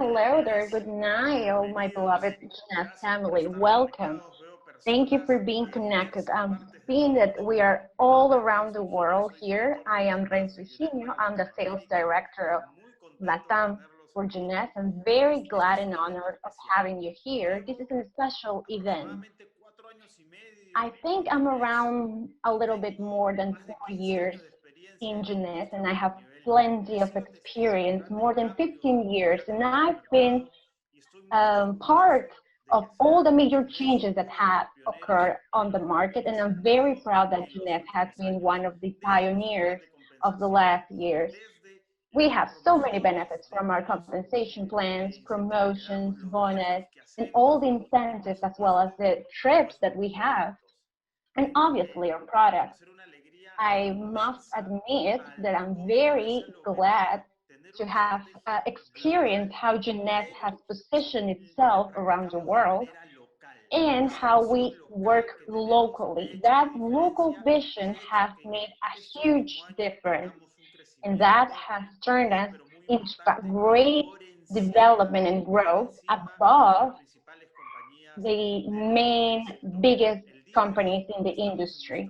hello there. Good night, all my beloved Jeunesse family. Welcome. Thank you for being connected. Seeing that we are all around the world here. I am Renzo. I'm the sales director of Latam for Jeunesse. I'm very glad and honored of having you here. This is a special event. I think I'm around a little bit more than 4 years in Jeunesse, and I have plenty of experience, more than 15 years, and I've been part of all the major changes that have occurred on the market, and I'm very proud that Jeunesse has been one of the pioneers of the last years. We have so many benefits from our compensation plans, promotions, bonus, and all the incentives as well as the trips that we have, and obviously our products. I must admit that I'm very glad to have experienced how Jeunesse has positioned itself around the world and how we work locally. That local vision has made a huge difference, and that has turned us into a great development and growth above the main biggest companies in the industry.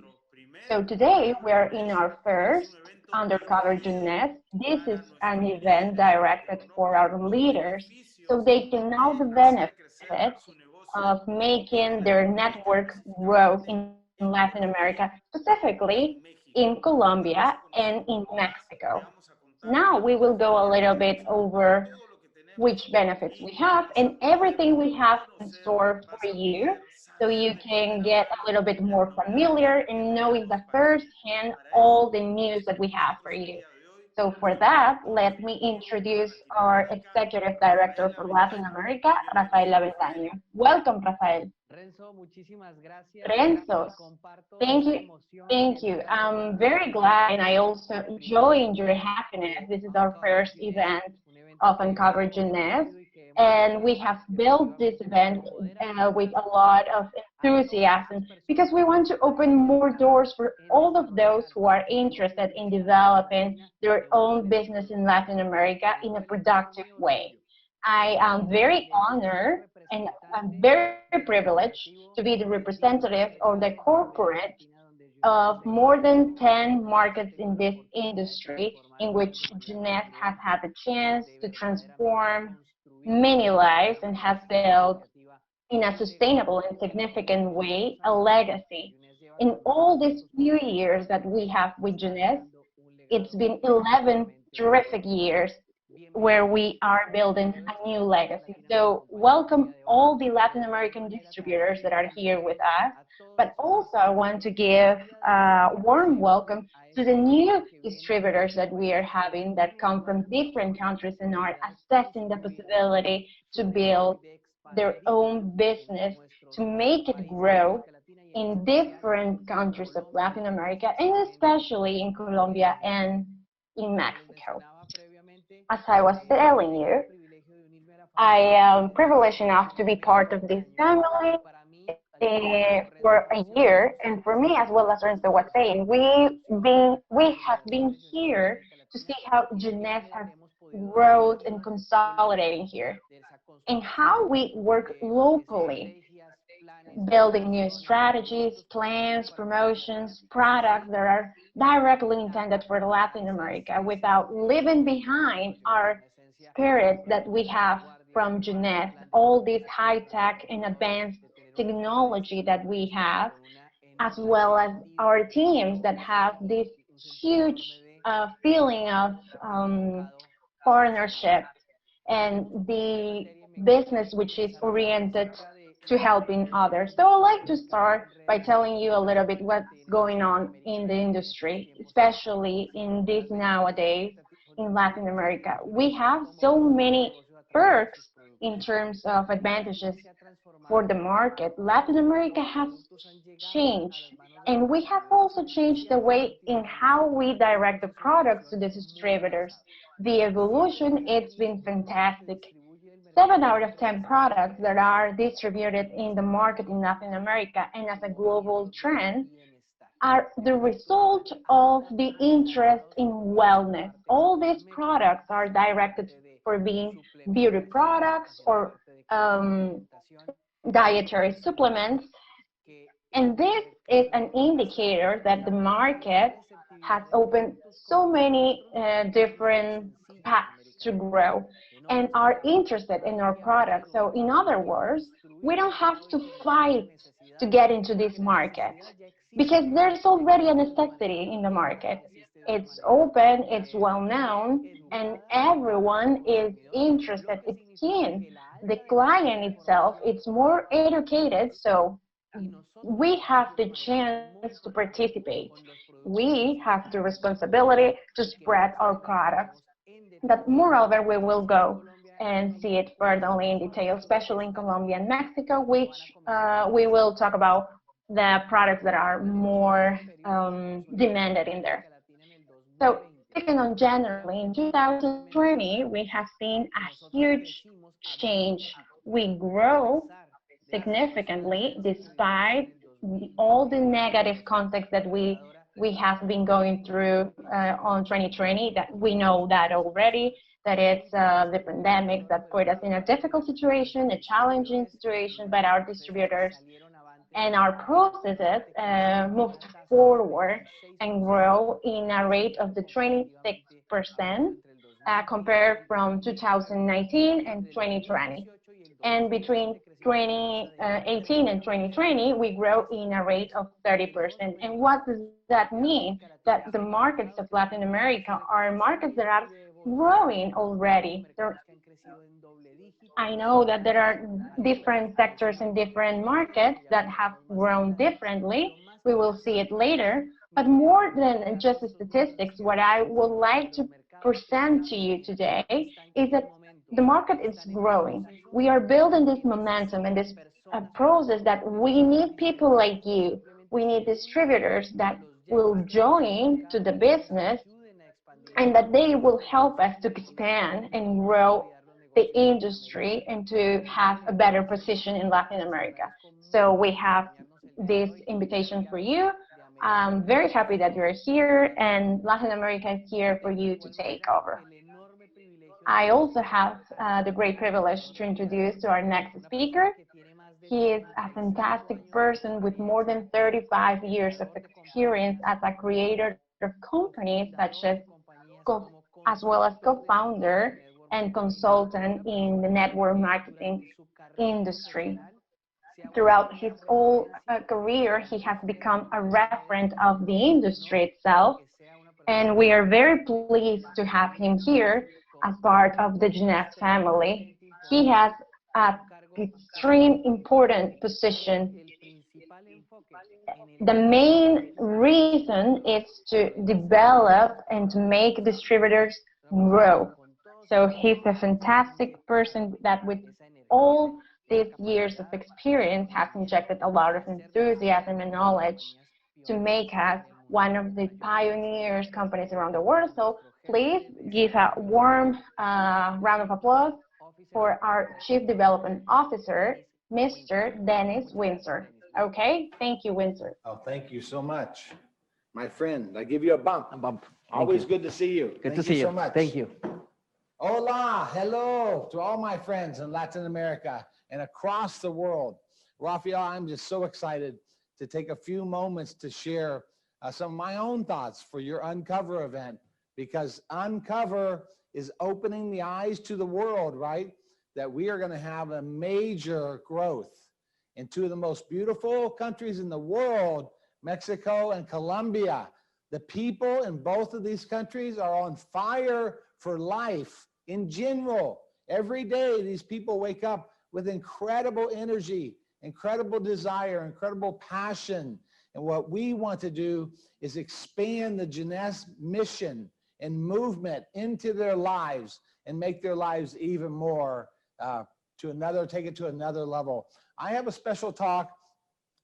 So today we're in our first Undercover Jeunesse. This is an event directed for our leaders so they can know the benefits of making their network grow in Latin America, specifically in Colombia and in Mexico. Now we will go a little bit over which benefits we have and everything we have in store for you so you can get a little bit more familiar and knowing the first hand all the news that we have for you. So for that, let me introduce our Executive Director for Latin America, Rafael Avendaño. Welcome, Rafael. Renzo, thank you. I'm very glad and I also joined your happiness. This is our first event of Uncover Jeunesse, and we have built this event with a lot of enthusiasm because we want to open more doors for all of those who are interested in developing their own business in Latin America in a productive way. I am very honored and I'm very privileged to be the representative or the corporate of more than 10 markets in this industry in which Jeunesse has had the chance to transform many lives and has built in a sustainable and significant way a legacy. In all these few years that we have with Jeunesse, it's been 11 terrific years where we are building a new legacy. So welcome all the Latin American distributors that are here with us, but also I want to give a warm welcome to the new distributors that we are having that come from different countries and are assessing the possibility to build their own business, to make it grow in different countries of Latin America, and especially in Colombia and in Mexico. As I was telling you, I am privileged enough to be part of this family for a year, and for me, as well as Renzo was saying, we have been here to see how Jeunesse has growth and consolidating here, and how we work locally, building new strategies, plans, promotions, products that are directly intended for Latin America without leaving behind our spirit that we have from Jeunesse, all this high-tech and advanced technology that we have, as well as our teams that have this huge feeling of partnership and the business which is oriented to helping others. So I'd like to start by telling you a little bit what's going on in the industry, especially in this nowadays in Latin America. We have so many perks in terms of advantages for the market. Latin America has changed, and we have also changed the way in how we direct the products to the distributors. The evolution, it's been fantastic. 7 out of 10 products that are distributed in the market in Latin America and as a global trend are the result of the interest in wellness. All these products are directed for being beauty products or dietary supplements. And this is an indicator that the market has opened so many different paths to grow and are interested in our products. So in other words, we don't have to fight to get into this market because there's already a necessity in the market. It's open, it's well known, and everyone is interested, it's keen. The client itself, it's more educated, so we have the chance to participate. We have the responsibility to spread our products. But moreover, we will go and see it further in detail, especially in Colombia and Mexico, which we will talk about the products that are more demanded in there. So speaking on generally, in 2020, we have seen a huge change. We grow significantly despite all the negative context that we have been going through on 2020, that we know that already, that it's the pandemic that put us in a difficult situation, a challenging situation, but our distributors and our processes moved forward and grow in a rate of the 26% compared from 2019 and 2020. And between 2018 and 2020, we grow in a rate of 30%. And what does that mean? That the markets of Latin America are markets that are growing already. I know that there are different sectors and different markets that have grown differently. We will see it later. But more than just the statistics, what I would like to present to you today is that the market is growing. We are building this momentum and this process that we need people like you. We need distributors that will join to the business and that they will help us to expand and grow the industry and to have a better position in Latin America. So we have this invitation for you. I'm very happy that you're here, and Latin America is here for you to take over. I also have the great privilege to introduce to our next speaker. He is a fantastic person with more than 35 years of experience as a creator of companies as well as co-founder and consultant in the network marketing industry. Throughout his whole career, he has become a reference of the industry itself, and we are very pleased to have him here as part of the Jeunesse family. He has an extreme important position. The main reason is to develop and to make distributors grow. So he's a fantastic person that with all these years of experience has injected a lot of enthusiasm and knowledge to make us one of the pioneers companies around the world. So please give a warm round of applause for our Chief Development Officer, Mr. Dennis Windsor. Okay, thank you, Windsor. Oh, thank you so much. My friend, I give you a bump. A bump. Always good to see you. Good to see you. So much. Thank you. Hola, hello to all my friends in Latin America and across the world. Rafael, I'm just so excited to take a few moments to share some of my own thoughts for your Uncover event, because Uncover is opening the eyes to the world, right? That we are going to have a major growth in two of the most beautiful countries in the world, Mexico and Colombia. The people in both of these countries are on fire for life in general. Every day, these people wake up with incredible energy, incredible desire, incredible passion. And what we want to do is expand the Jeunesse mission and movement into their lives and make their lives even more take it to another level. I have a special talk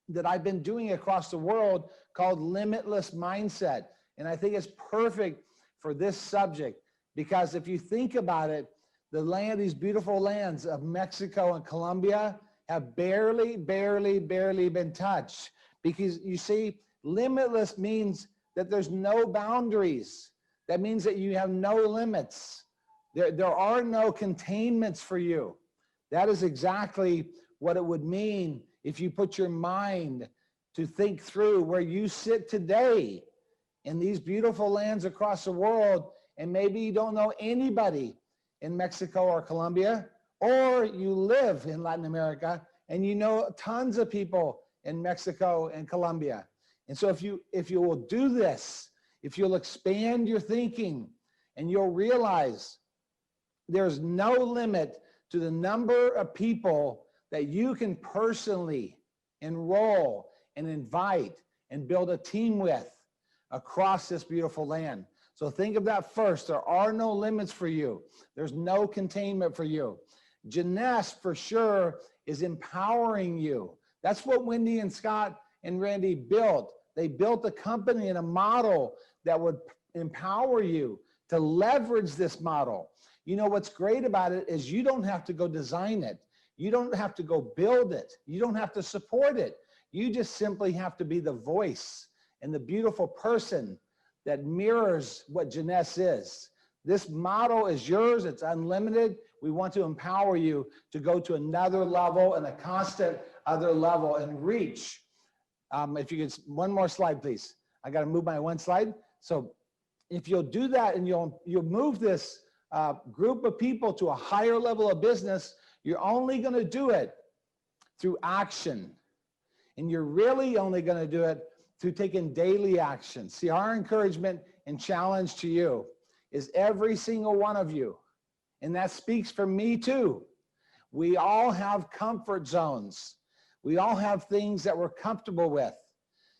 that I've been doing across the world called Limitless Mindset. And I think it's perfect for this subject, because if you think about it, these beautiful lands of Mexico and Colombia have barely been touched. Because you see, limitless means that there's no boundaries. That means that you have no limits. There are no containments for you. That is exactly what it would mean if you put your mind to think through where you sit today in these beautiful lands across the world, and maybe you don't know anybody in Mexico or Colombia, or you live in Latin America and you know tons of people in Mexico and Colombia. And so if you will do this, if you'll expand your thinking, and you'll realize there's no limit to the number of people that you can personally enroll and invite and build a team with across this beautiful land. So think of that first. There are no limits for you. There's no containment for you. Jeunesse, for sure, is empowering you. That's what Wendy and Scott and Randy built. They built a company and a model that would empower you to leverage this model. You know, what's great about it is you don't have to go design it. You don't have to go build it. You don't have to support it. You just simply have to be the voice and the beautiful person that mirrors what Jeunesse is. This model is yours. It's unlimited. We want to empower you to go to another level and a constant other level and reach. If you could, one more slide, please. I got to move my one slide. So if you'll do that and you'll move this group of people to a higher level of business, you're only going to do it through action. And you're really only going to do it through taking daily action. See, our encouragement and challenge to you is every single one of you, and that speaks for me too. We all have comfort zones. We all have things that we're comfortable with.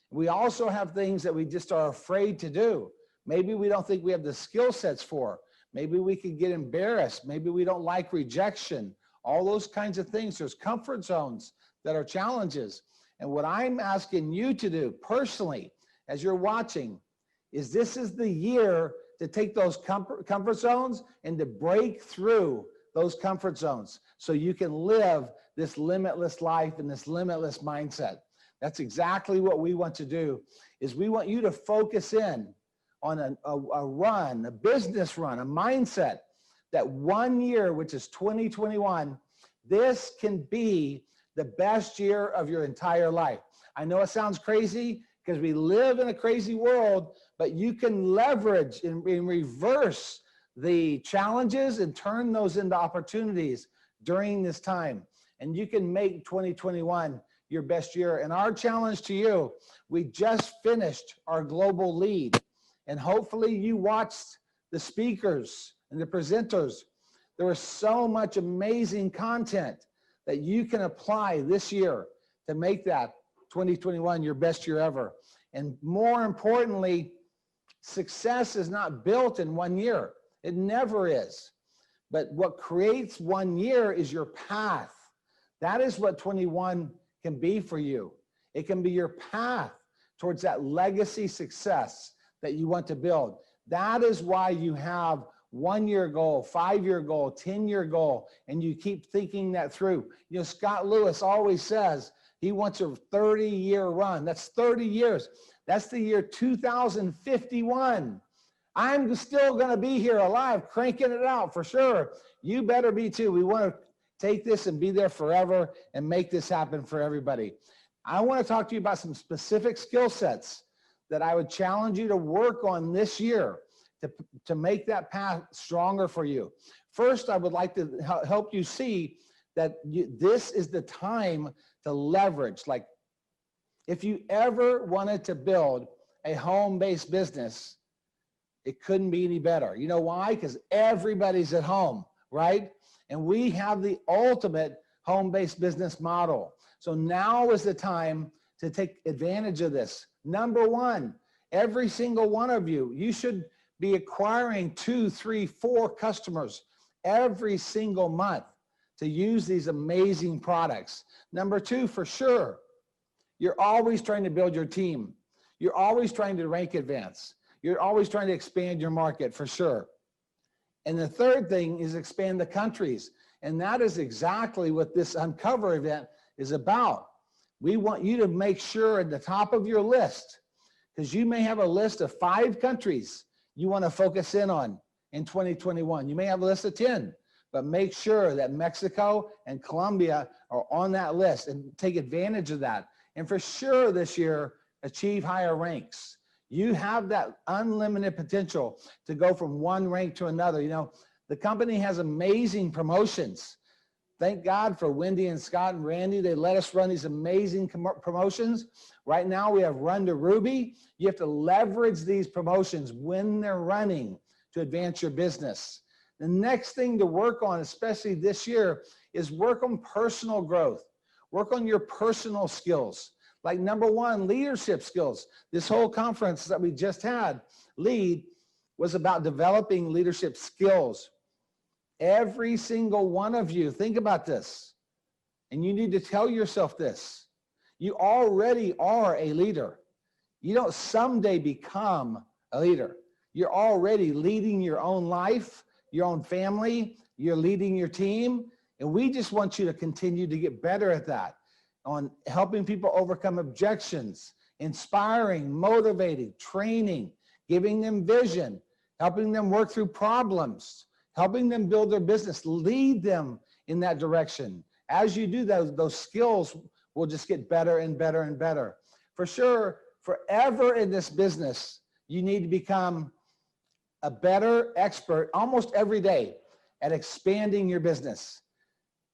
We also have things that we just are afraid to do. Maybe we don't think we have the skill sets for. Maybe we could get embarrassed. Maybe we don't like rejection. All those kinds of things. There's comfort zones that are challenges. And what I'm asking you to do personally, as you're watching, is this is the year to take those comfort zones and to break through those comfort zones so you can live this limitless life and this limitless mindset. That's exactly what we want to do, is we want you to focus in on a run, a business run, a mindset that 1 year, which is 2021, this can be the best year of your entire life. I know it sounds crazy because we live in a crazy world, but you can leverage and reverse the challenges and turn those into opportunities during this time. And you can make 2021 your best year. And our challenge to you, we just finished our global lead. And hopefully you watched the speakers and the presenters. There was so much amazing content that you can apply this year to make that 2021 your best year ever. And more importantly, success is not built in 1 year. It never is. But what creates 1 year is your path. That is what 21 can be for you. It can be your path towards that legacy success that you want to build. That is why you have 1 year goal, 5 year goal, 10-year goal, and you keep thinking that through. You know, Scott Lewis always says he wants a 30-year run. That's 30 years. That's the year 2051. I'm still going to be here alive, cranking it out for sure. You better be too. We want to take this and be there forever and make this happen for everybody. I want to talk to you about some specific skill sets that I would challenge you to work on this year to make that path stronger for you. First, I would like to help you see that this is the time to leverage. Like, if you ever wanted to build a home-based business, it couldn't be any better. You know why? Because everybody's at home, right? And we have the ultimate home-based business model. So now is the time to take advantage of this. Number one, every single one of you, you should be acquiring 2, 3, 4 customers every single month to use these amazing products. Number two, for sure, you're always trying to build your team. You're always trying to rank advance. You're always trying to expand your market, for sure. And the third thing is expand the countries. And that is exactly what this Uncover event is about. We want you to make sure at the top of your list, because you may have a list of 5 countries you want to focus in on in 2021. You may have a list of 10, but make sure that Mexico and Colombia are on that list and take advantage of that. And for sure this year, achieve higher ranks. You have that unlimited potential to go from one rank to another. You know, the company has amazing promotions. Thank God for Wendy and Scott and Randy. They let us run these amazing promotions. Right now we have Run to Ruby. You have to leverage these promotions when they're running to advance your business. The next thing to work on, especially this year, is work on personal growth. Work on your personal skills. Like number one, leadership skills. This whole conference that we just had, LEAD, was about developing leadership skills. Every single one of you, think about this, and you need to tell yourself this. You already are a leader. You don't someday become a leader. You're already leading your own life, your own family, you're leading your team, and we just want you to continue to get better at that, on helping people overcome objections, inspiring, motivating, training, giving them vision, helping them work through problems, helping them build their business, lead them in that direction. As you do those skills will just get better and better and better. For sure, forever in this business, you need to become a better expert almost every day at expanding your business.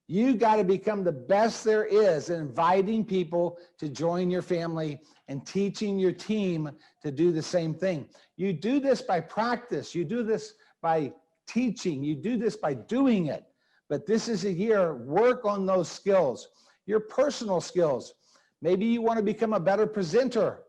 You got to become the best there is in inviting people to join your family and teaching your team to do the same thing. You do this by practice. You do this by teaching. You do this by doing it. But this is a year, work on those skills, your personal skills. Maybe you want to become a better presenter.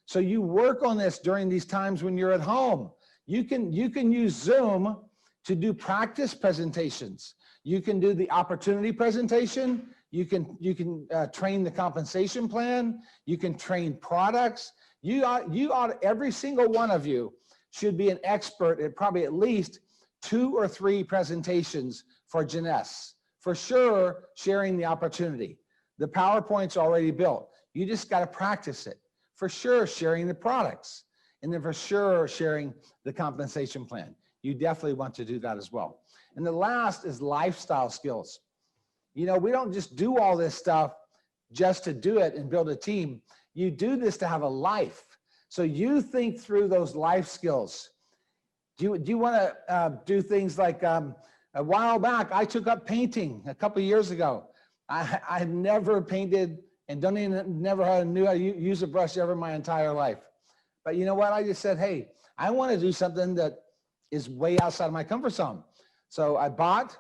So you work on this during these times when you're at home. You can use Zoom to do practice presentations. You can do the opportunity presentation. You can train the compensation plan. You can train products. You ought, every single one of you should be an expert at probably at least 2 or 3 presentations for Jeunesse. For sure, sharing the opportunity. The PowerPoint's already built. You just got to practice it. For sure, sharing the products. And then for sure, sharing the compensation plan. You definitely want to do that as well. And the last is lifestyle skills. You know, we don't just do all this stuff just to do it and build a team. You do this to have a life. So you think through those life skills. Do you want to do things like, a while back, I took up painting a couple of years ago. I never painted and never knew how to use a brush ever in my entire life. But you know what? I just said, hey, I want to do something that is way outside of my comfort zone. So I bought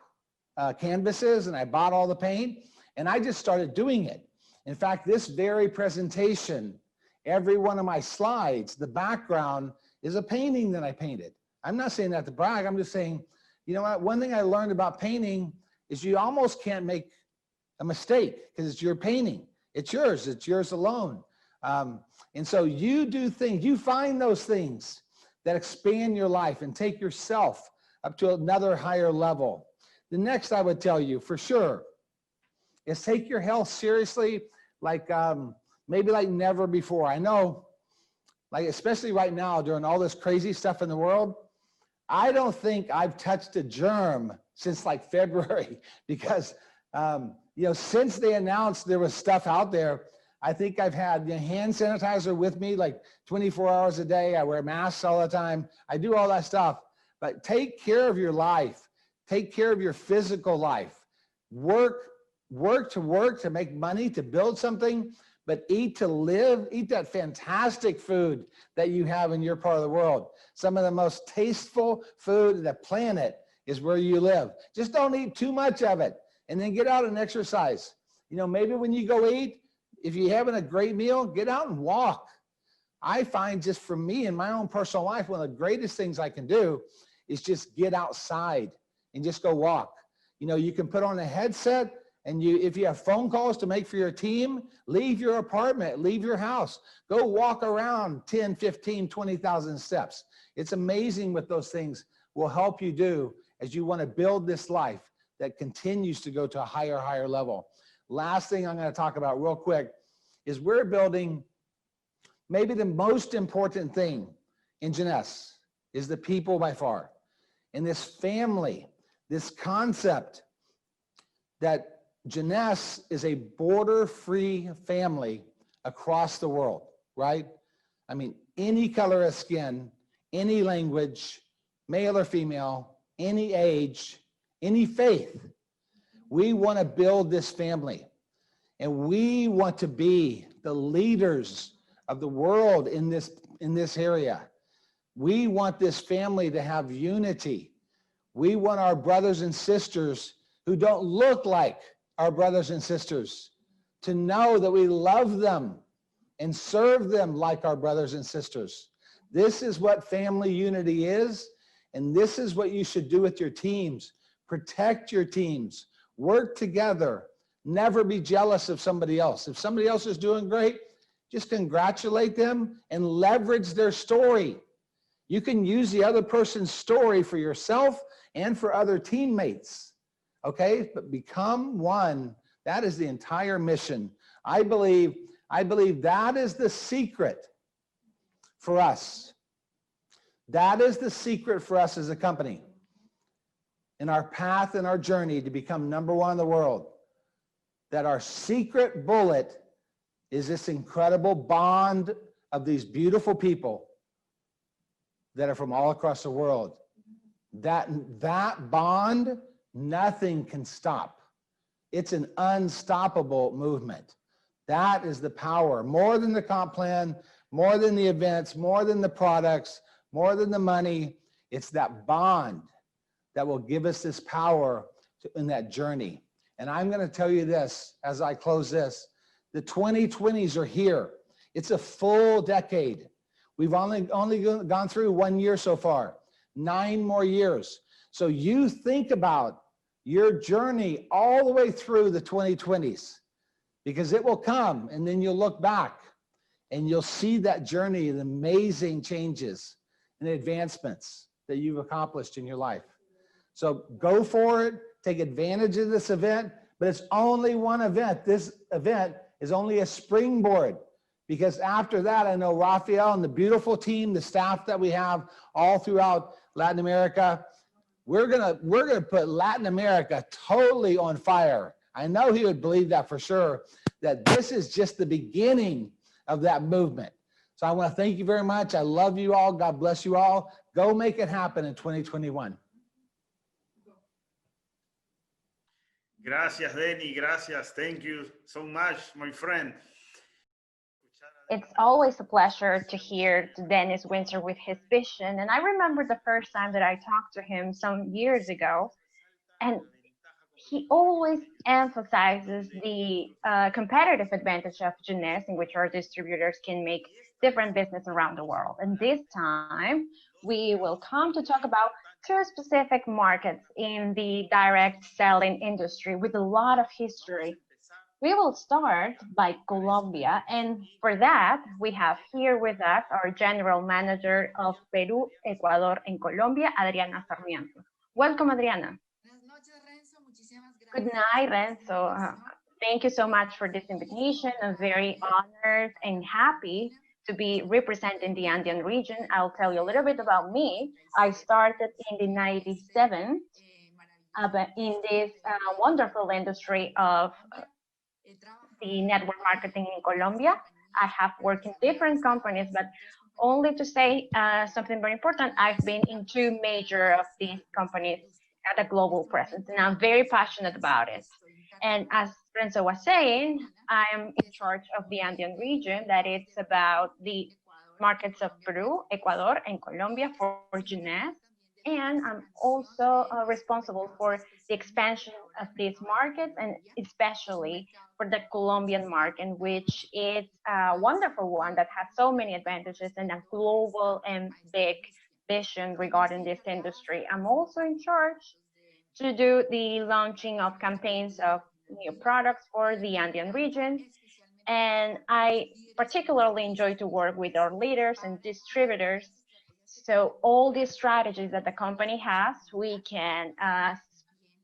canvases and I bought all the paint and I just started doing it. In fact, this very presentation, every one of my slides, the background is a painting that I painted. I'm not saying that to brag. I'm just saying, you know what? One thing I learned about painting is you almost can't make a mistake because it's your painting. It's yours alone. And so you do things, you find those things that expand your life and take yourself up to another higher level. The next I would tell you for sure is take your health seriously, like maybe like never before. I know, like especially right now during all this crazy stuff in the world, I don't think I've touched a germ since like February because you know, since they announced there was stuff out there, I think I've had hand sanitizer with me like 24 hours a day. I wear masks all the time. I do all that stuff. But take care of your life. Take care of your physical life. Work to make money, to build something, but eat to live. Eat that fantastic food that you have in your part of the world. Some of the most tasteful food on the planet is where you live. Just don't eat too much of it. And then get out and exercise. You know, maybe when you go eat, if you're having a great meal, get out and walk. I find just for me in my own personal life, one of the greatest things I can do is just get outside and just go walk. You know, you can put on a headset and if you have phone calls to make for your team, leave your apartment, leave your house, go walk around 10, 15, 20,000 steps. It's amazing what those things will help you do as you want to build this life that continues to go to a higher level. Last thing I'm going to talk about real quick is we're building maybe the most important thing in Jeunesse is the people by far. and this family, this concept that Jeunesse is a border-free family across the world, right? I mean, any color of skin, any language, male or female, any age, any faith. We want to build this family, and we want to be the leaders of the world in this area. We want this family to have unity. We want our brothers and sisters who don't look like our brothers and sisters to know that we love them and serve them like our brothers and sisters. This is what family unity is, and this is what you should do with your teams. Protect your teams, work together, never be jealous of somebody else. If somebody else is doing great, just congratulate them and leverage their story. You can use the other person's story for yourself and for other teammates, okay? But become one. That is the entire mission. I believe that is the secret for us. That is the secret for us as a company in our path and our journey to become #1 in the world. That our secret bullet is this incredible bond of these beautiful people that are from all across the world. That bond, nothing can stop. It's an unstoppable movement. That is the power, more than the comp plan, more than the events, more than the products, more than the money. It's that bond that will give us this power in that journey. And I'm going to tell you this as I close this. The 2020s are here. It's a full decade. We've only gone through 1 year so far, 9 more years. So you think about your journey all the way through the 2020s, because it will come, and then you'll look back and you'll see that journey, the amazing changes and advancements that you've accomplished in your life. So go for it, take advantage of this event, but it's only one event. This event is only a springboard, because after that, I know Rafael and the beautiful team, the staff that we have all throughout Latin America, we're gonna put Latin America totally on fire. I know he would believe that for sure, that this is just the beginning of that movement. So I want to thank you very much. I love you all. God bless you all. Go make it happen in 2021. Gracias, Denny. Gracias. Thank you so much, my friend. It's always a pleasure to hear Dennis Winter with his vision. And I remember the first time that I talked to him some years ago, and he always emphasizes the competitive advantage of Jeunesse, in which our distributors can make different business around the world. And this time, we will come to talk about 2 specific markets in the direct selling industry with a lot of history. We will start by Colombia, and for that, we have here with us our General Manager of Peru, Ecuador, and Colombia, Adriana Sarmiento. Welcome, Adriana. Good night, Renzo. Thank you so much for this invitation. I'm very honored and happy to be representing the Andean region. I'll tell you a little bit about me. I started in the 97 in this wonderful industry of the network marketing in Colombia. I have worked in different companies, but only to say something very important, I've been in 2 major of these companies at a global presence, and I'm very passionate about it. And as Renzo was saying, I'm in charge of the Andean region, that it's about the markets of Peru, Ecuador, and Colombia for Jeunesse. And I'm also responsible for the expansion of these markets, and especially for the Colombian market, which is a wonderful one that has so many advantages and a global and big vision regarding this industry. I'm also in charge to do the launching of campaigns of new products for the Andean region. And I particularly enjoy to work with our leaders and distributors. So all these strategies that the company has, we can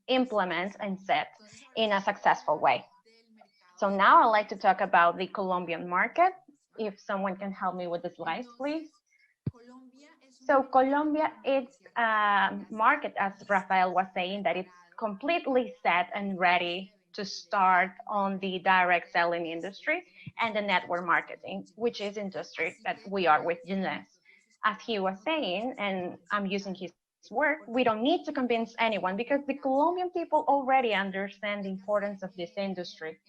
implement and set in a successful way. So now I'd like to talk about the Colombian market. If someone can help me with the slides, please. So Colombia, it's a market, as Rafael was saying, that it's completely set and ready to start on the direct selling industry and the network marketing, which is industry that we are with Jeunesse. As he was saying, and I'm using his word, we don't need to convince anyone because the Colombian people already understand the importance of this industry.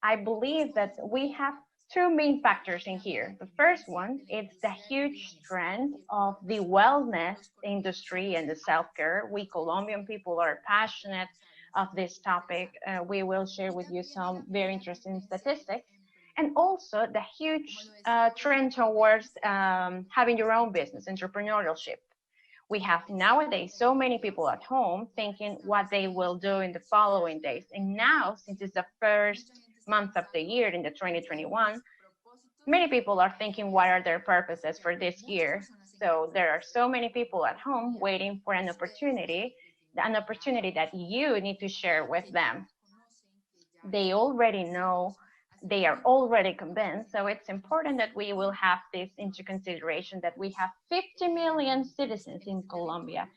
I believe that we have two main factors in here. The first one is the huge trend of the wellness industry and the self-care. We Colombian people are passionate of this topic. We will share with you some very interesting statistics. And also the huge trend towards having your own business, entrepreneurship. We have nowadays so many people at home thinking what they will do in the following days. And now, since it's the first month of the year in the 2021, many people are thinking what are their purposes for this year. So there are so many people at home waiting for an opportunity that you need to share with them. They already know, they are already convinced. So it's important that we will have this into consideration that we have 50 million citizens in Colombia.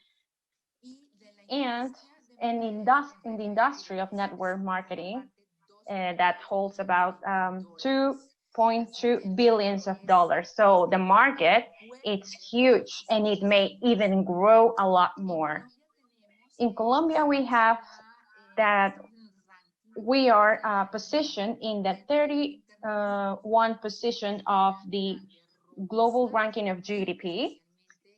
And in the industry of network marketing, that holds about 2.2 billions of dollars. So the market, it's huge and it may even grow a lot more. In Colombia, we have that we are positioned in the 31 position of the global ranking of GDP,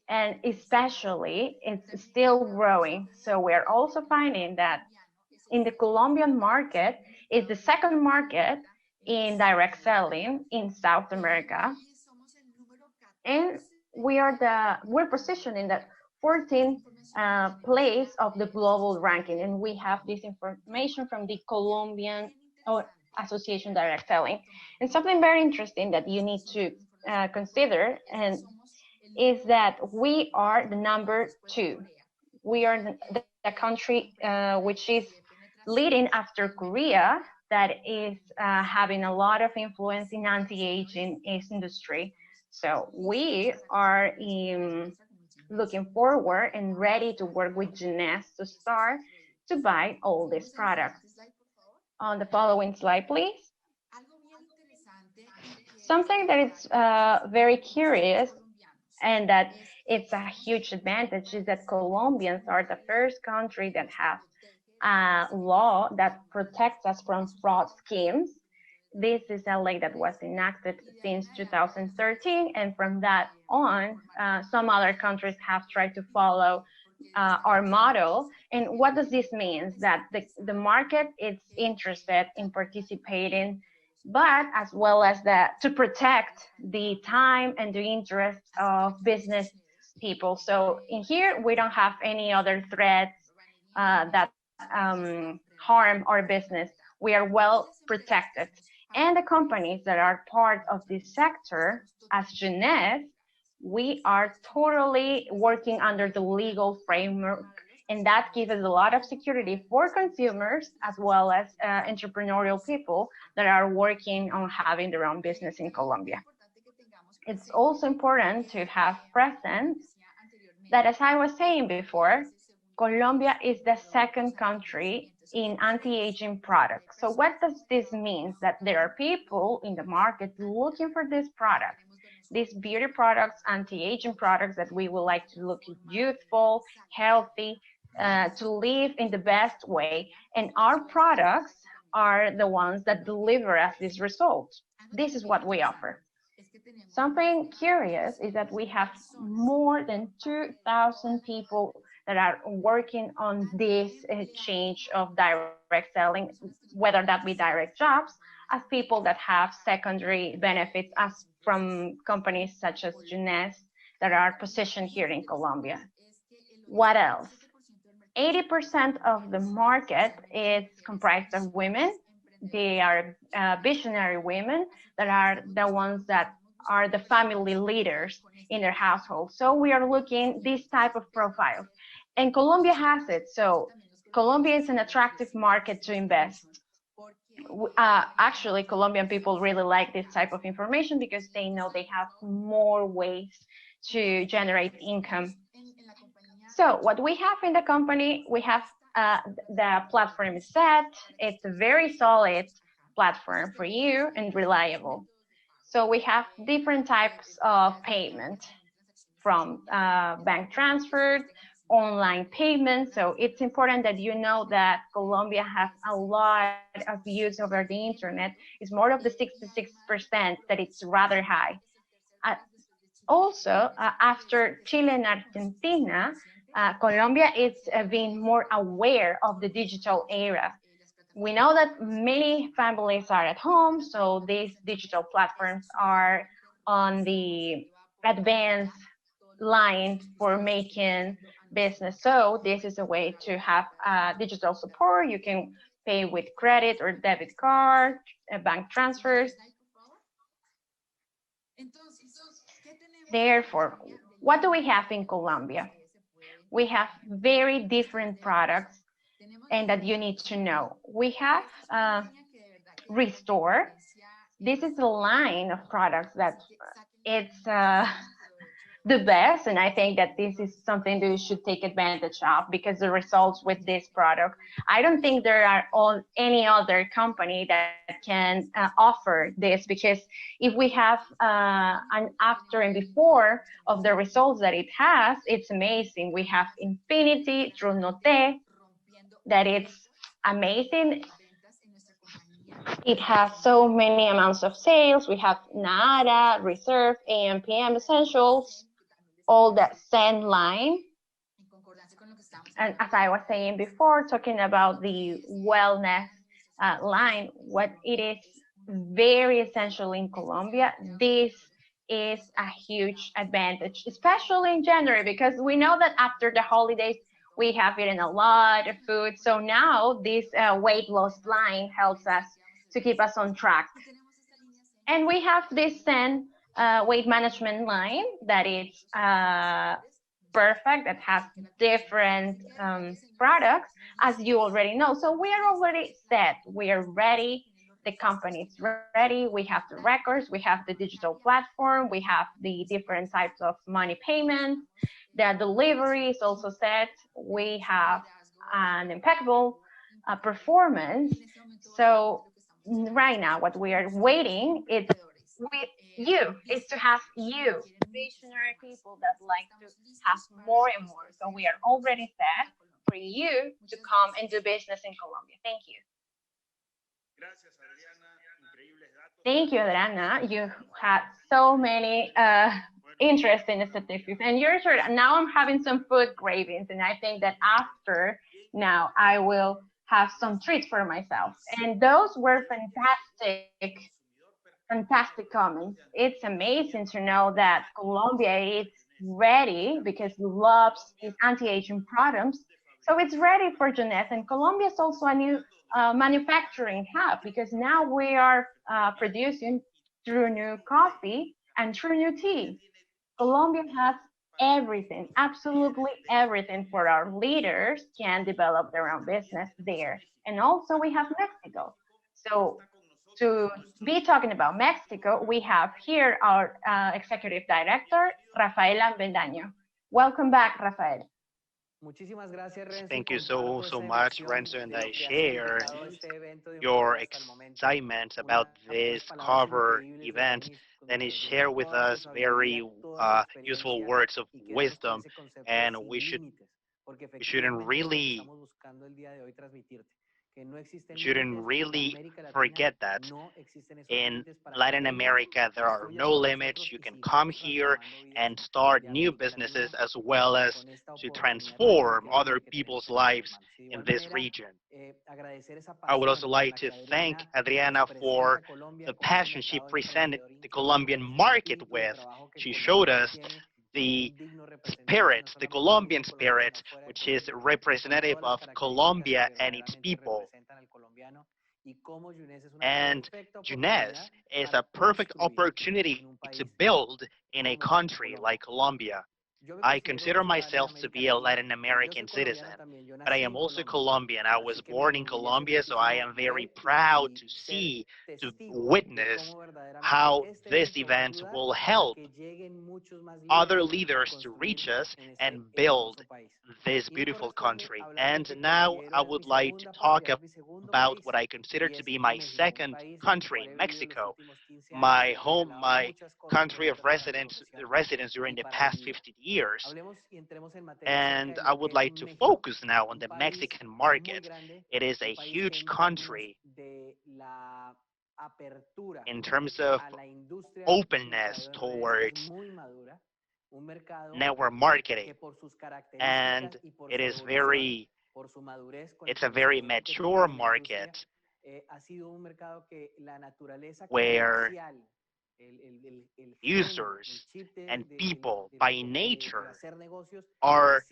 and especially it's still growing. So we're also finding that in the Colombian market is the second market in direct selling in South America, and we're positioned in the 14th place of the global ranking, and we have this information from the Colombian Association Direct Selling. And something very interesting that you need to consider and is that we are the number 2. We are the country which is leading after Korea, that is having a lot of influence in anti-aging industry. So we are looking forward and ready to work with Jeunesse to start to buy all these products. On the following slide, please. Something that is very curious and that it's a huge advantage is that Colombians are the first country that has a law that protects us from fraud schemes. This is a law that was enacted since 2013, and from that on, some other countries have tried to follow our model. And what does this mean? That the market is interested in participating, but as well as that to protect the time and the interests of business people. So in here, we don't have any other threats that harm our business. We are well protected. And the companies that are part of this sector, as Jeunesse, we are totally working under the legal framework, and that gives us a lot of security for consumers as well as entrepreneurial people that are working on having their own business in Colombia. It's also important to have present that, as I was saying before, Colombia is the second country in anti-aging products. So what does this mean? That there are people in the market looking for this product, these beauty products, anti-aging products that we would like to look youthful, healthy, to live in the best way. And our products are the ones that deliver us these results. This is what we offer. Something curious is that we have more than 2,000 people that are working on this change of direct selling, whether that be direct jobs, as people that have secondary benefits as from companies such as Jeunesse that are positioned here in Colombia. What else? 80% of the market is comprised of women. They are visionary women that are the ones that are the family leaders in their household. So we are looking this type of profiles. And Colombia has it. So Colombia is an attractive market to invest. Actually, Colombian people really like this type of information because they know they have more ways to generate income. So what we have in the company, we have the platform is set. It's a very solid platform for you and reliable. So we have different types of payment from bank transfer, online payments. So it's important that you know that Colombia has a lot of use over the internet. It's more of the 66% that it's rather high. Uh, Also, after Chile and Argentina, Colombia is being more aware of the digital era. We know that many families are at home, so these digital platforms are on the advanced line for making business. So this is a way to have digital support. You can pay with credit or debit card, bank transfers. Therefore, what do we have in Colombia? We have very different products and that you need to know. We have Restore. This is a line of products that it's the best, and I think that this is something that you should take advantage of because the results with this product, I don't think there are any other company that can offer this, because if we have an after and before of the results that it has, it's amazing. We have Infinity through Note, that it's amazing. It has so many amounts of sales. We have Nada, Reserve, AM, PM Essentials, all that send line. And as I was saying before, talking about the wellness line, what it is very essential in Colombia, this is a huge advantage, especially in January, because we know that after the holidays, we have eaten a lot of food. So now this weight loss line helps us to keep us on track. And we have this Zen weight management line that is perfect, that has different products, as you already know. So we are already set. We are ready. The company is ready. We have the records. We have the digital platform. We have the different types of money payments. The delivery is also set. We have an impeccable performance. So right now, what we are waiting is with you, is to have you, visionary people that like to have more and more. So we are already set for you to come and do business in Colombia. Thank you. Thank you, Adriana. You had so many interesting statistics, and you're sure now I'm having some food cravings, and I think that after now I will have some treats for myself. And those were fantastic comments. It's amazing to know that Colombia is ready because it loves its anti-aging products. So it's ready for Jeunesse. And Colombia is also a new manufacturing hub, because now we are producing through new coffee and through new tea. Colombia has everything, absolutely everything for our leaders can develop their own business there. And also we have Mexico. So to be talking about Mexico, we have here our executive director, Rafaela Bendaño. Welcome back, Rafael. Thank you so much, Renzo, and I share your excitement about this cover event. Then he shared with us very useful words of wisdom, and we shouldn't really forget that in Latin America there are no limits. You can come here and start new businesses as well as to transform other people's lives in this region. I would also like to thank Adriana for the passion she presented the Colombian market with. She showed us the spirit, the Colombian spirit, which is representative of Colombia and its people. And Jeunesse is a perfect opportunity to build in a country like Colombia. I consider myself to be a Latin American citizen, but I am also Colombian. I was born in Colombia, so I am very proud to see, to witness how this event will help other leaders to reach us and build this beautiful country. And now I would like to talk about what I consider to be my second country, Mexico, my home, my country of residence during the past 50 years. And I would like to focus now on the Mexican market. It is a huge country in terms of openness towards network marketing, and it is very it's a very mature market where users and people by nature are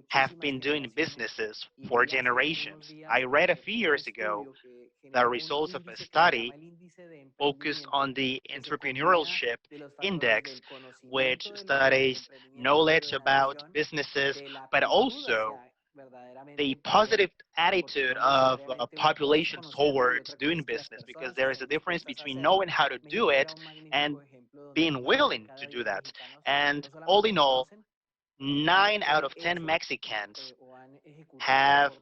have been doing businesses for generations. I read a few years ago the results of a study focused on the entrepreneurship index, which studies knowledge about businesses, but also the positive attitude of populations towards doing business, because there is a difference between knowing how to do it and being willing to do that. And all in all, 9 out of 10 Mexicans have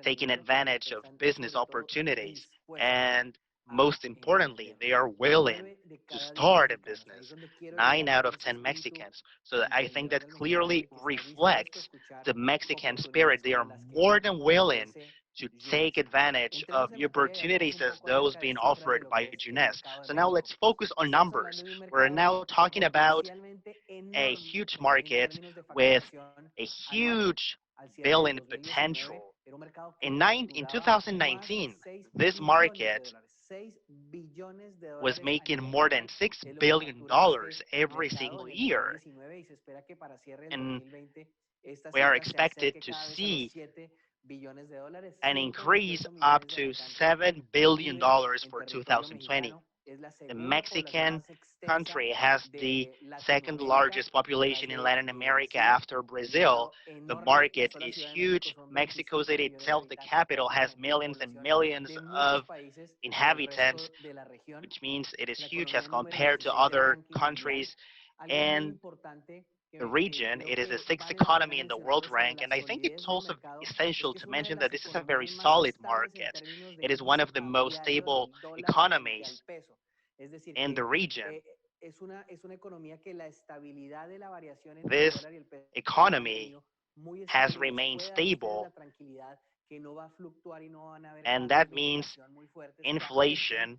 taken advantage of business opportunities. And most importantly, they are willing to start a business. 9 out of 10 Mexicans. So I think that clearly reflects the Mexican spirit. They are more than willing to take advantage of the opportunities as those being offered by Jeunesse. So now let's focus on numbers. We're now talking about a huge market with a huge billion potential. In 2019, this market was making more than $6 billion every single year. And we are expected to see an increase up to $7 billion for 2020. The Mexican country has the second largest population in Latin America after Brazil. The market is huge. Mexico City itself, the capital, has millions and millions of inhabitants, which means it is huge as compared to other countries. And the region, it is the sixth economy in the world rank, and I think it's also essential to mention that this is a very solid market. It is one of the most stable economies in the region. This economy has remained stable, and that means inflation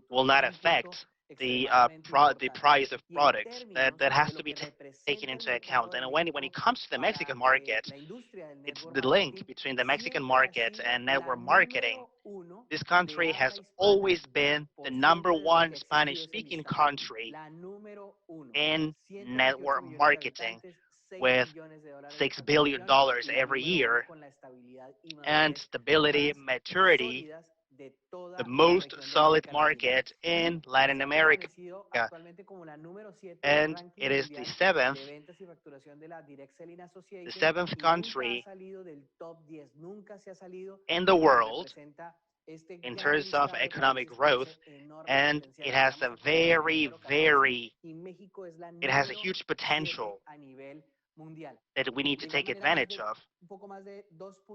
will not affect the price of products. That has to be taken into account. And when it comes to the Mexican market, it's the link between the Mexican market and network marketing. This country has always been the number one Spanish-speaking country in network marketing, with $6 billion every year, and stability, maturity, the most solid market in Latin America. And it is the seventh country in the world in terms of economic growth, and it has a it has a huge potential that we need to take advantage of.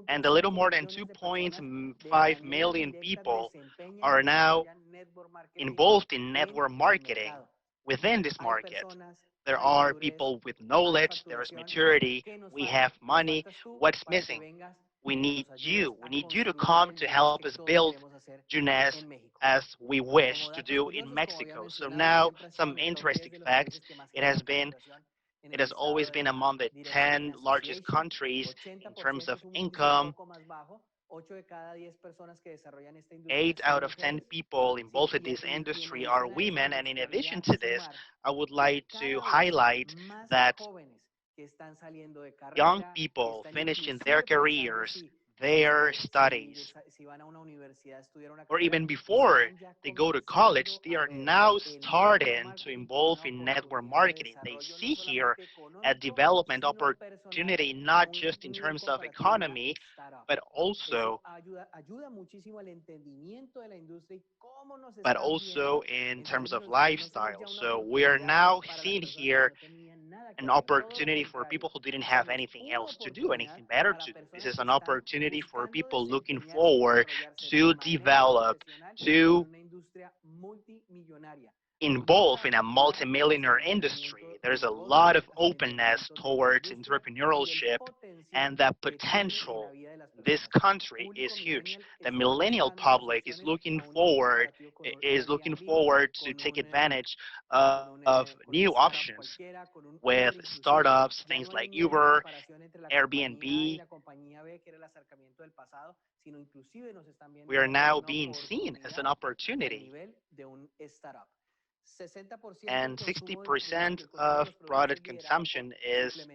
And a little more than 2.5 million people are now involved in network marketing within this market. There are people with knowledge, there is maturity, we have money. What's missing? We need you. We need you to come to help us build Jeunesse as we wish to do in Mexico. So now some interesting facts. It has always been among the 10 largest countries in terms of income. 8 out of 10 people involved in this industry are women. And in addition to this, I would like to highlight that young people finishing their careers, their studies, or even before they go to college, they are now starting to involve in network marketing. They see here a development opportunity, not just in terms of economy, but also in terms of lifestyle. So we are now seeing here an opportunity for people who didn't have anything else to do, anything better to do. This is an opportunity for people looking forward to develop, to involve in a multimillionaire industry. There's a lot of openness towards entrepreneurship, and the potential in this country is huge. The millennial public is looking forward to take advantage of new options with startups, things like Uber, Airbnb. We are now being seen as an opportunity, and 60% of product consumption is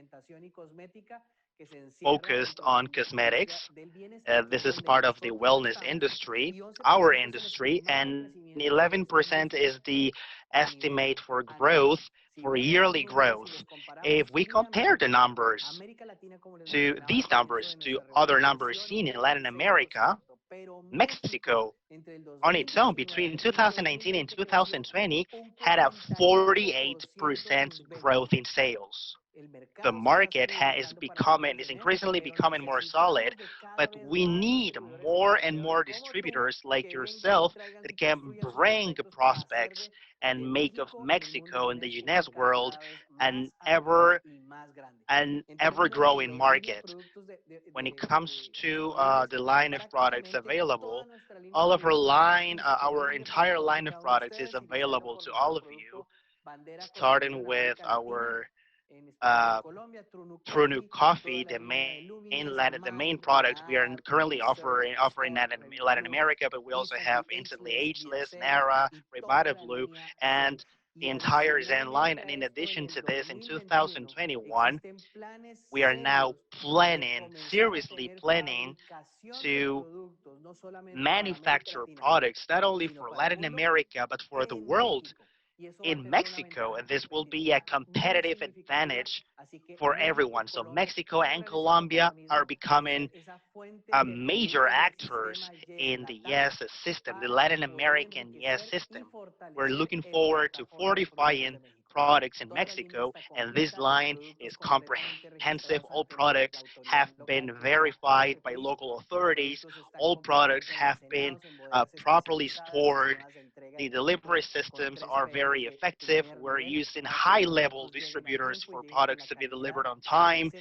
focused on cosmetics. This is part of the wellness industry, our industry, and 11% is the estimate for growth, for yearly growth. If we compare the numbers to these numbers to other numbers seen in Latin America, Mexico on its own between 2019 and 2020 had a 48% growth in sales. The market is increasingly becoming more solid, but we need more and more distributors like yourself that can bring prospects and make of Mexico and the Jeunesse world an ever growing market. When it comes to the line of products available, all of our entire line of products is available to all of you, starting with our uh, True New Coffee, the main products we are currently offering that in Latin America, but we also have Instantly Ageless, Nara, Revita Blue, and the entire Zen line. And in addition to this, in 2021, we are now seriously planning to manufacture products not only for Latin America but for the world in Mexico, and this will be a competitive advantage for everyone. So Mexico and Colombia are becoming major actors in the yes system, the Latin American yes system. We're looking forward to fortifying products in Mexico, and this line is comprehensive. All products have been verified by local authorities. All products have been properly stored. The delivery systems are very effective. We're using high-level distributors for products to be delivered on time.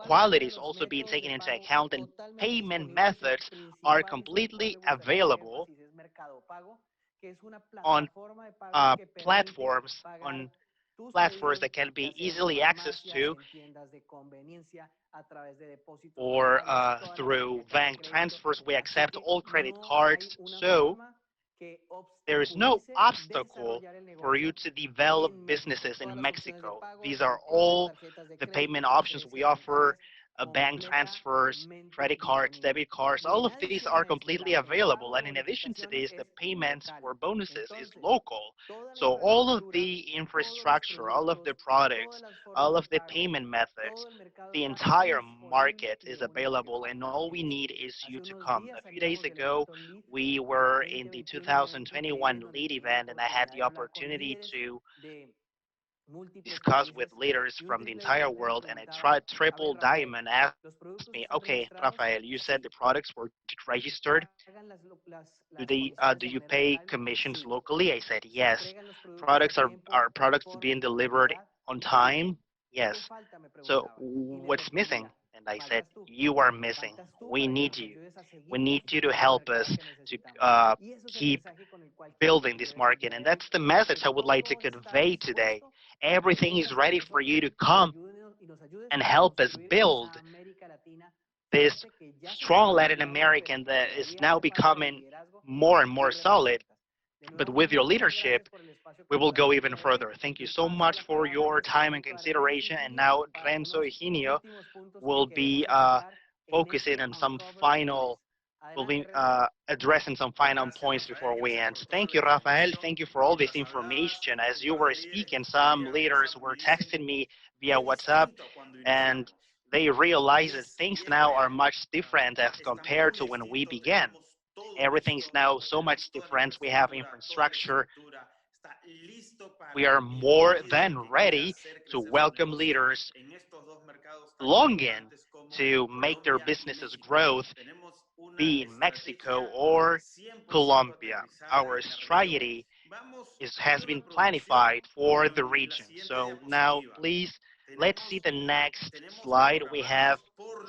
Quality is also being taken into account, and payment methods are completely available on platforms that can be easily accessed to or through bank transfers. We accept all credit cards, so there is no obstacle for you to develop businesses in Mexico. These are all the payment options we offer, bank transfers, credit cards, debit cards. All of these are completely available. And in addition to this, the payments for bonuses is local. So all of the infrastructure, all of the products, all of the payment methods, the entire market is available, and all we need is you to come. A few days ago, we were in the 2021 lead event, and I had the opportunity to discuss with leaders from the entire world, and Triple Diamond asked me, okay, Rafael, you said the products were registered. Do you pay commissions locally? I said yes. Products being delivered on time? Yes. So what's missing? And I said, you are missing. We need you. We need you to help us to keep building this market. And that's the message I would like to convey today. Everything is ready for you to come and help us build this strong Latin American that is now becoming more and more solid. But with your leadership, we will go even further. Thank you so much for your time and consideration. And now Renzo Eugenio will be focusing on some final, we'll be addressing some final points before we end. Thank you, Rafael. Thank you for all this information. As you were speaking, some leaders were texting me via WhatsApp, and they realize that things now are much different as compared to when we began. Everything's now so much different. We have infrastructure. We are more than ready to welcome leaders longing to make their businesses growth, be in Mexico or Colombia. Our strategy has been planified for the region. So now, please, let's see the next slide. We have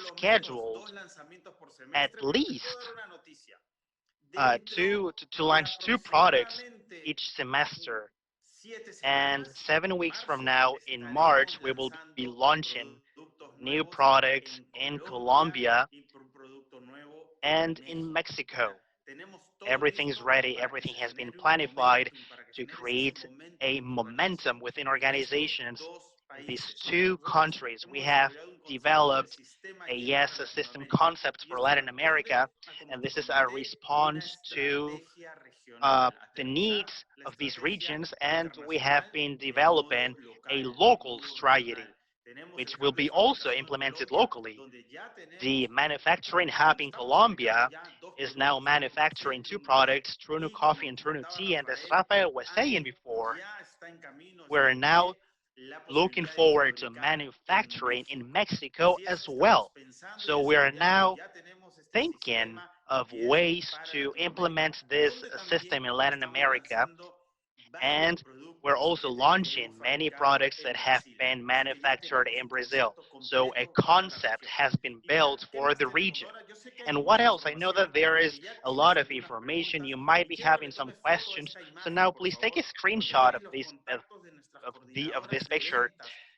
scheduled at least to launch two products each semester. And 7 weeks from now, in March, we will be launching new products in Colombia and in Mexico. Everything's ready. Everything has been planified to create a momentum within organizations in these two countries. We have developed a yes system concept for Latin America, and this is a response to the needs of these regions, and we have been developing a local strategy, which will be also implemented locally. The manufacturing hub in Colombia is now manufacturing two products, Truno Coffee and Truno Tea, and as Rafael was saying before, we're now looking forward to manufacturing in Mexico as well. So we are now thinking of ways to implement this system in Latin America, and we're also launching many products that have been manufactured in Brazil. So a concept has been built for the region. And what else? I know that there is a lot of information. You might be having some questions. So now please take a screenshot of this picture.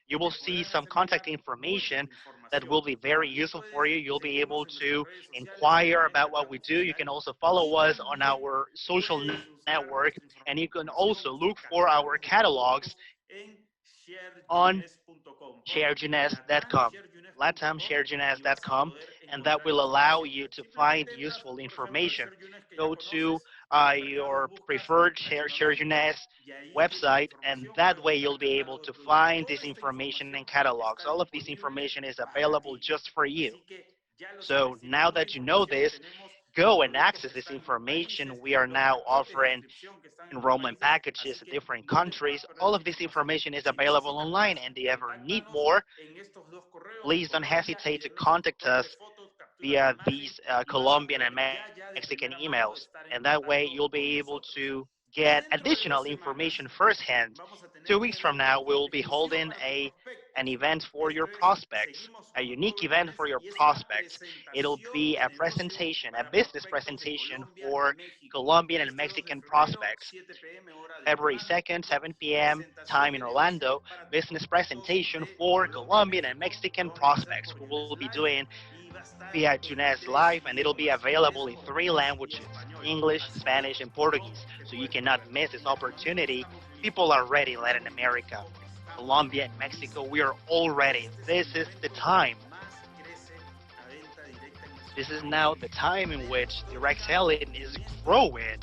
You will see some contact information that will be very useful for you. You'll be able to inquire about what we do. You can also follow us on our social network, and you can also look for our catalogs on sharejeunesse.com, latamsharejeunesse.com, and that will allow you to find useful information. Go to your preferred Share Jeunesse website, and that way you'll be able to find this information in catalogs. All of this information is available just for you. So now that you know this, go and access this information. We are now offering enrollment packages in different countries. All of this information is available online, and if you ever need more, please don't hesitate to contact us via these Colombian and Mexican emails. And that way you'll be able to get additional information firsthand. 2 weeks from now, we will be holding an event for your prospects, a unique event for your prospects. It'll be a presentation, a business presentation for Colombian and Mexican prospects. February 2nd, 7 p.m., time in Orlando, business presentation for Colombian and Mexican prospects. We will be doing via Jeunesse Live, and it'll be available in 3 languages, English, Spanish, and Portuguese. So you cannot miss this opportunity. People are ready in Latin America, Colombia, and Mexico. We are all ready. This is the time. This is now the time in which direct selling is growing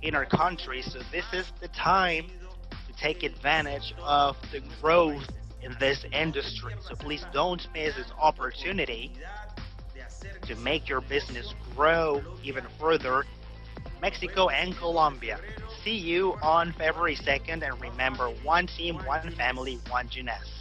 in our country. So this is the time to take advantage of the growth in this industry. So please don't miss this opportunity to make your business grow even further. Mexico and Colombia. See you on February 2nd, and remember, one team, one family, one Jeunesse.